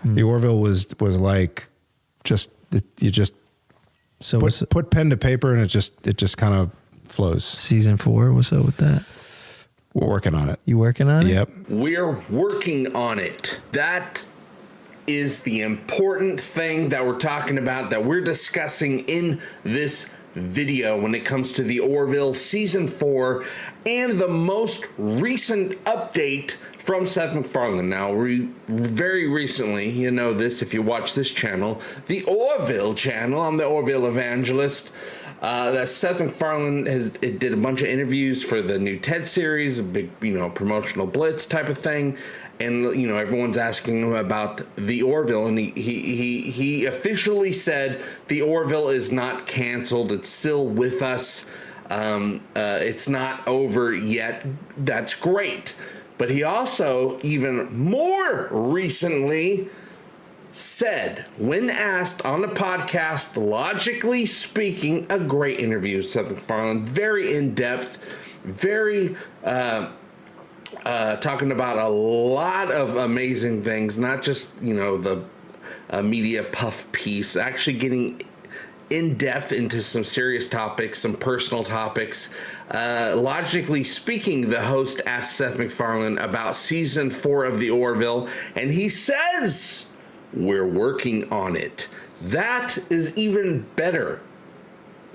The Orville was like you just put pen to paper and it just kind of flows. Season 4, what's up with that? We're working on it. You working on it? Yep. We're working on it. That is the important thing that we're talking about, that we're discussing in this video when it comes to the Orville Season 4 and the most recent update from Seth MacFarlane. Now, very recently, you know this if you watch this channel, the Orville channel, I'm the Orville evangelist, that Seth MacFarlane did a bunch of interviews for the new TED series, a big, promotional blitz type of thing. And, everyone's asking him about the Orville, and he officially said the Orville is not canceled. It's still with us. It's not over yet. That's great. But he also, even more recently, said, when asked on the podcast, logically speaking, a great interview with Seth MacFarlane, very in-depth, very talking about a lot of amazing things, not just, the media puff piece, actually getting in depth into some serious topics, some personal topics. Logically speaking, the host asked Seth MacFarlane about Season 4 of the Orville, and he says, we're working on it. That is even better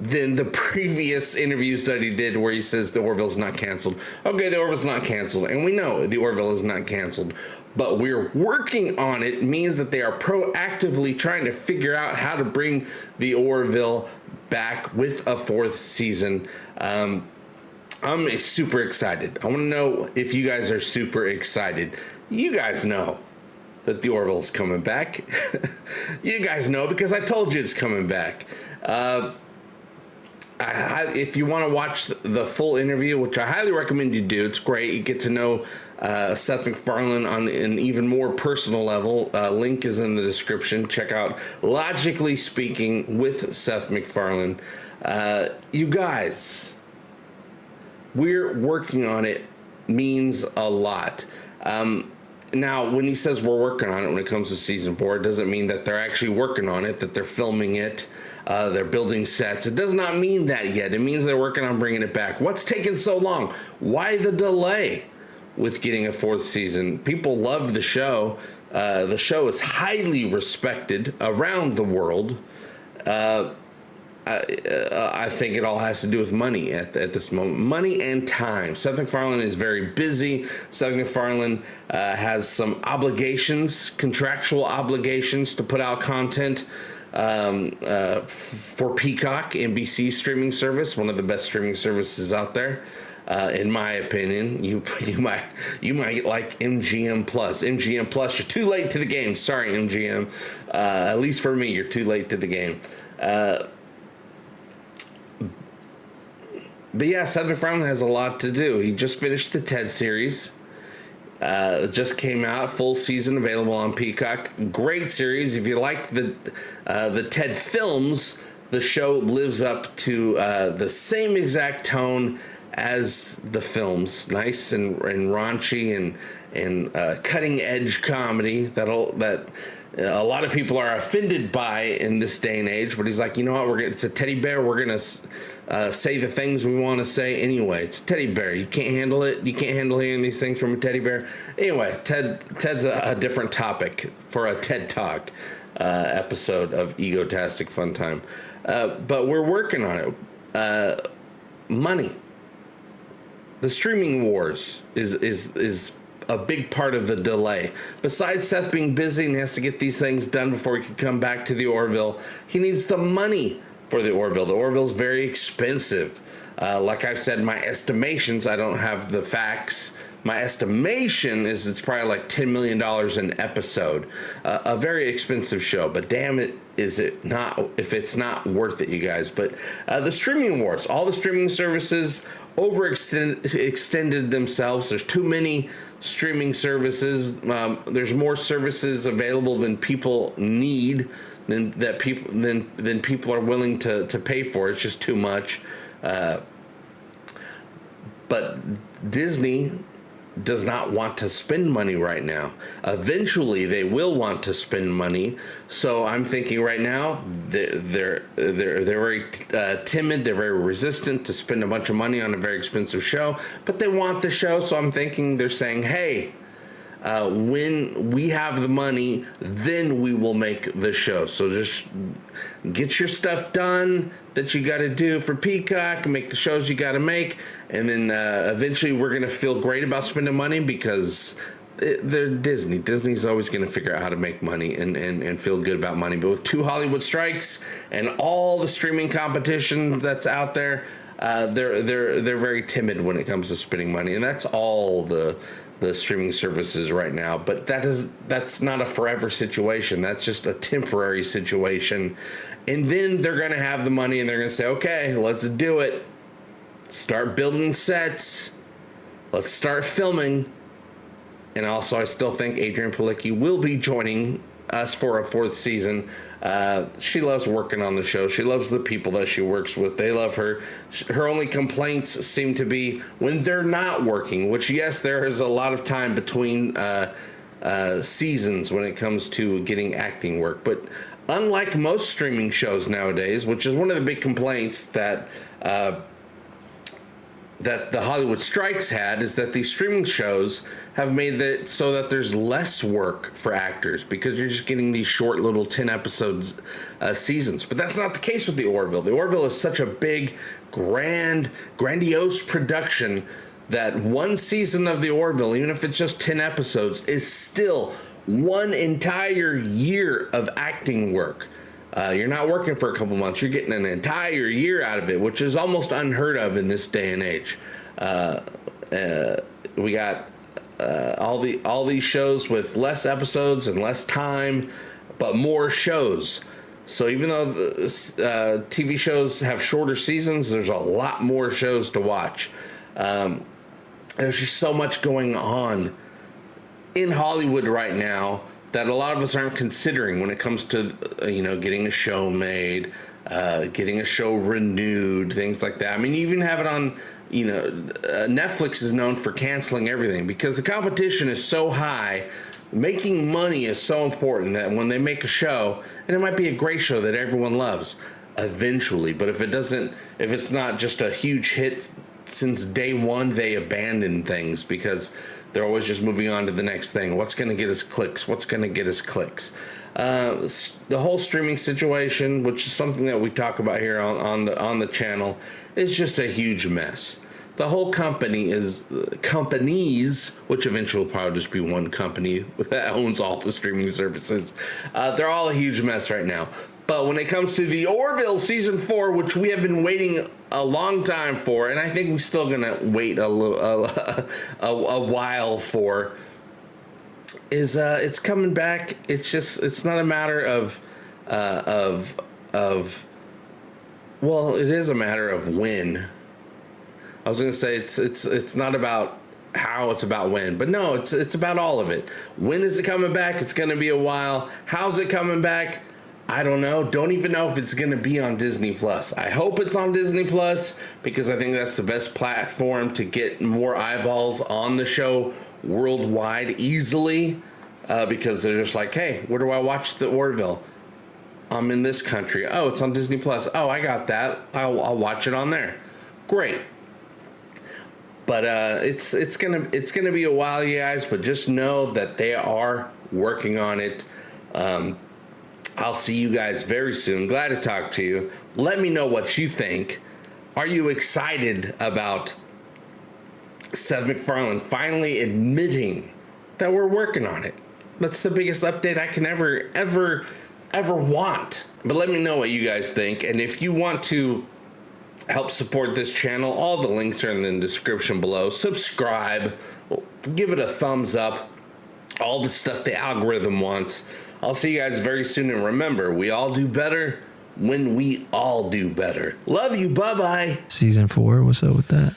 than the previous interviews that he did where he says the Orville's not canceled. Okay, the Orville's not canceled, and we know the Orville is not canceled, but we're working on it means that they are proactively trying to figure out how to bring the Orville back with a 4th season. I'm super excited. I want to know if you guys are super excited. You guys know that the Orville's coming back. You guys know because I told you it's coming back. If you want to watch the full interview, which I highly recommend you do, it's great. You get to know Seth MacFarlane on an even more personal level. Link is in the description. Check out Logically Speaking with Seth MacFarlane. You guys, we're working on it means a lot. Now, when he says we're working on it when it comes to Season 4, it doesn't mean that they're actually working on it, that they're filming it, they're building sets. It does not mean that yet. It means they're working on bringing it back. What's taking so long? Why the delay with getting a 4th season? People love the show. The show is highly respected around the world. I think it all has to do with money at this moment. Money and time. Seth MacFarlane is very busy. Seth MacFarlane has some obligations, contractual obligations to put out content for Peacock, NBC streaming service, one of the best streaming services out there. In my opinion, you might like MGM Plus. MGM Plus, you're too late to the game. Sorry, MGM. At least for me, you're too late to the game. But yeah, Seth MacFarlane has a lot to do. He just finished the TED series. Just came out, full season available on Peacock. Great series. If you like the TED films, the show lives up to the same exact tone as the films. Nice and raunchy and cutting edge comedy that a lot of people are offended by in this day and age. But he's like, you know what? It's a teddy bear. We're gonna say the things we want to say anyway. It's a teddy bear. You can't handle it. You can't handle hearing these things from a teddy bear. Anyway, Ted's a different topic for a TED Talk episode of Egotastic FunTime. But we're working on it. Money. The streaming wars is a big part of the delay. Besides Seth being busy and has to get these things done before he can come back to the Orville, he needs the money for the Orville. The Orville's very expensive. Like I've said, my estimations, I don't have the facts. My estimation is it's probably like $10 million an episode. A very expensive show, but damn it, is it not, if it's not worth it, you guys. But the streaming wars, all the streaming services extended themselves. There's too many streaming services. There's more services available than people need, than people are willing to pay for. It's just too much. But Disney does not want to spend money right now. Eventually, they will want to spend money. So I'm thinking right now they're very timid. They're very resistant to spend a bunch of money on a very expensive show, but they want the show. So I'm thinking they're saying, hey, when we have the money, then we will make the show. So just get your stuff done that you got to do for Peacock, make the shows you got to make, and then eventually we're going to feel great about spending money because they're Disney. Disney's always going to figure out how to make money and feel good about money. But with 2 Hollywood strikes and all the streaming competition that's out there, they're very timid when it comes to spending money, and that's all the streaming services right now. But that's not a forever situation. That's just a temporary situation. And then they're going to have the money and they're going to say, okay, let's do it. Start building sets. Let's start filming. And also, I still think Adrian Palicki will be joining us for a 4th season. She loves working on the show. She loves the people that she works with. They love her. Her only complaints seem to be when they're not working, which, yes, there is a lot of time between seasons when it comes to getting acting work. But unlike most streaming shows nowadays, which is one of the big complaints that the Hollywood strikes had, is that these streaming shows have made it so that there's less work for actors because you're just getting these short little 10 episodes seasons. But that's not the case with the Orville. The Orville is such a big, grandiose production that one season of the Orville, even if it's just 10 episodes, is still one entire year of acting work. You're not working for a couple months. You're getting an entire year out of it, which is almost unheard of in this day and age. We got all these shows with less episodes and less time, but more shows. So even though the TV shows have shorter seasons, there's a lot more shows to watch. There's just so much going on in Hollywood right now that a lot of us aren't considering when it comes to, getting a show made, getting a show renewed, things like that. I mean, you even have it on, Netflix is known for canceling everything because the competition is so high. Making money is so important that when they make a show, and it might be a great show that everyone loves eventually, but if it's not just a huge hit since day one, they abandon things because they're always just moving on to the next thing. What's going to get us clicks? What's going to get us clicks? The whole streaming situation, which is something that we talk about here on the channel, is just a huge mess. The whole companies, which eventually will probably just be one company that owns all the streaming services, they're all a huge mess right now. But when it comes to the Orville Season 4, which we have been waiting a long time for, and I think we're still going to wait a while for, is it's coming back. It's not a matter of well, it is a matter of when. I was going to say it's not about how, it's about when. But no, it's about all of it. When is it coming back? It's going to be a while. How's it coming back? I don't know. Don't even know if it's going to be on Disney Plus. I hope it's on Disney Plus because I think that's the best platform to get more eyeballs on the show worldwide easily because they're just like, hey, where do I watch the Orville? I'm in this country. Oh, it's on Disney Plus. Oh, I got that. I'll watch it on there. Great. But it's gonna be a while, you guys. But just know that they are working on it. I'll see you guys very soon. Glad to talk to you. Let me know what you think. Are you excited about Seth MacFarlane finally admitting that we're working on it? That's the biggest update I can ever want. But let me know what you guys think. And if you want to help support this channel, all the links are in the description below. Subscribe. Give it a thumbs up. All the stuff the algorithm wants. I'll see you guys very soon. And remember, we all do better when we all do better. Love you. Bye-bye. Season 4, what's up with that?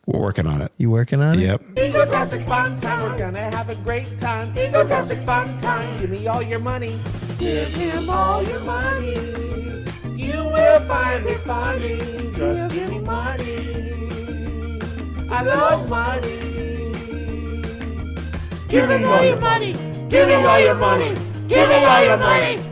We're working on it. You working on it? Yep. Egotastic FunTime, we're gonna have a great time. Egotastic FunTime, give me all your money. Give him all your money. You will find it funny. Just give me money. I love money. Give me all your money. Give me all your money. Give me all your money.